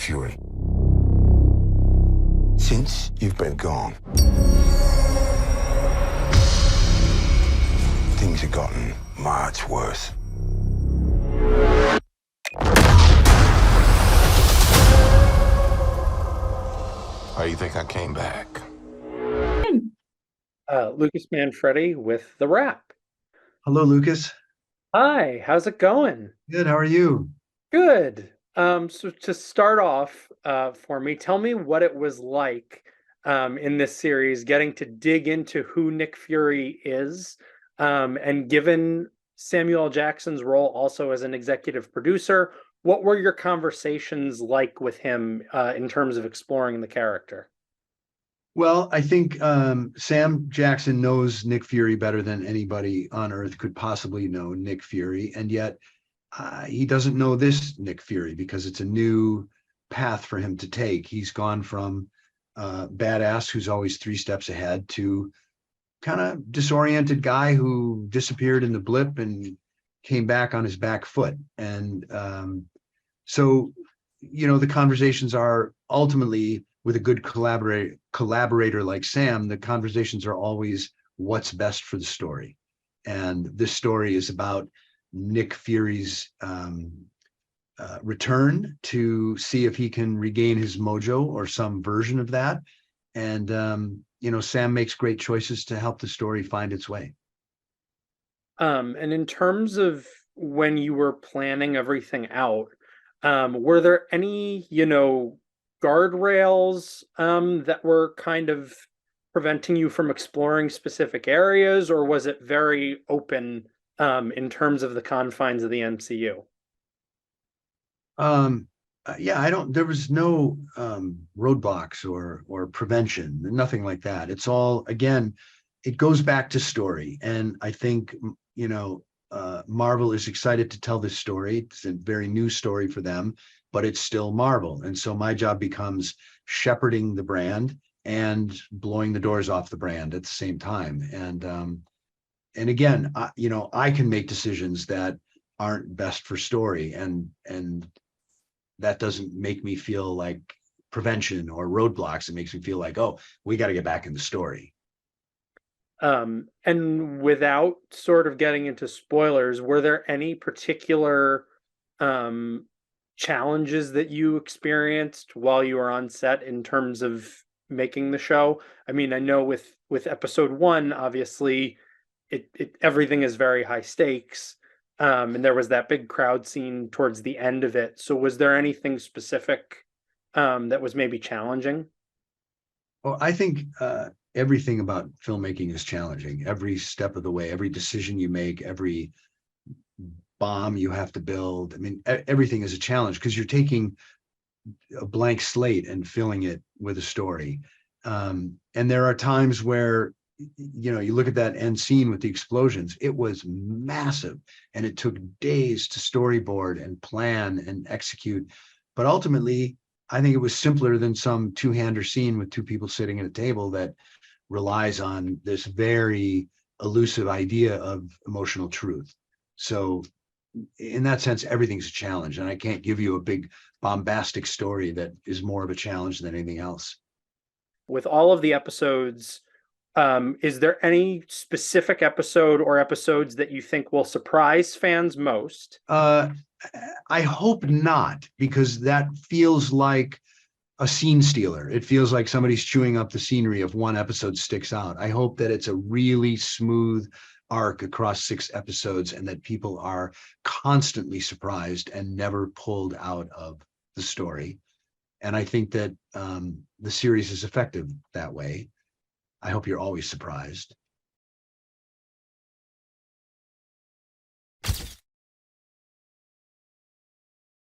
Fury. Since you've been gone, things have gotten much worse. How you think I came back? Lucas Manfredi with TheWrap. Hello, Lucas. Hi, how's it going? Good. How are you? Good. So to start off, for me, tell me what it was like in this series, getting to dig into who Nick Fury is, and given Samuel L. Jackson's role also as an executive producer, what were your conversations like with him in terms of exploring the character? Well, I think Sam Jackson knows Nick Fury better than anybody on Earth could possibly know Nick Fury, and yet he doesn't know this Nick Fury because it's a new path for him to take. He's gone from badass who's always 3 steps ahead to kind of disoriented guy who disappeared in the blip and came back on his back foot. And so, the conversations are ultimately with a good collaborator like Sam, the conversations are always what's best for the story. And this story is about Nick Fury's return to see if he can regain his mojo or some version of that. And, Sam makes great choices to help the story find its way. And in terms of when you were planning everything out, were there any, guardrails that were kind of preventing you from exploring specific areas, or was it very open in terms of the confines of the MCU? There was no roadblocks or prevention, nothing like that. It's all, again, it goes back to story. And I think, Marvel is excited to tell this story. It's a very new story for them, but it's still Marvel. And so my job becomes shepherding the brand and blowing the doors off the brand at the same time. And again, I can make decisions that aren't best for story, and that doesn't make me feel like prevention or roadblocks. It makes me feel like, oh, we got to get back in the story. And without sort of getting into spoilers, were there any particular challenges that you experienced while you were on set in terms of making the show? I mean, I know with episode 1, obviously, it everything is very high stakes, and there was that big crowd scene towards the end of it. So, was there anything specific that was maybe challenging? Well, I think everything about filmmaking is challenging. Every step of the way, every decision you make, every bomb you have to build. I mean, everything is a challenge because you're taking a blank slate and filling it with a story. And there are times where, you look at that end scene with the explosions, it was massive and it took days to storyboard and plan and execute. But ultimately, I think it was simpler than some two-hander scene with 2 people sitting at a table that relies on this very elusive idea of emotional truth. So in that sense, everything's a challenge. And I can't give you a big bombastic story that is more of a challenge than anything else. With all of the episodes, is there any specific episode or episodes that you think will surprise fans most? I hope not, because that feels like a scene stealer. It feels like somebody's chewing up the scenery if one episode sticks out. I hope that it's a really smooth arc across 6 episodes and that people are constantly surprised and never pulled out of the story. And I think that the series is effective that way. I hope you're always surprised.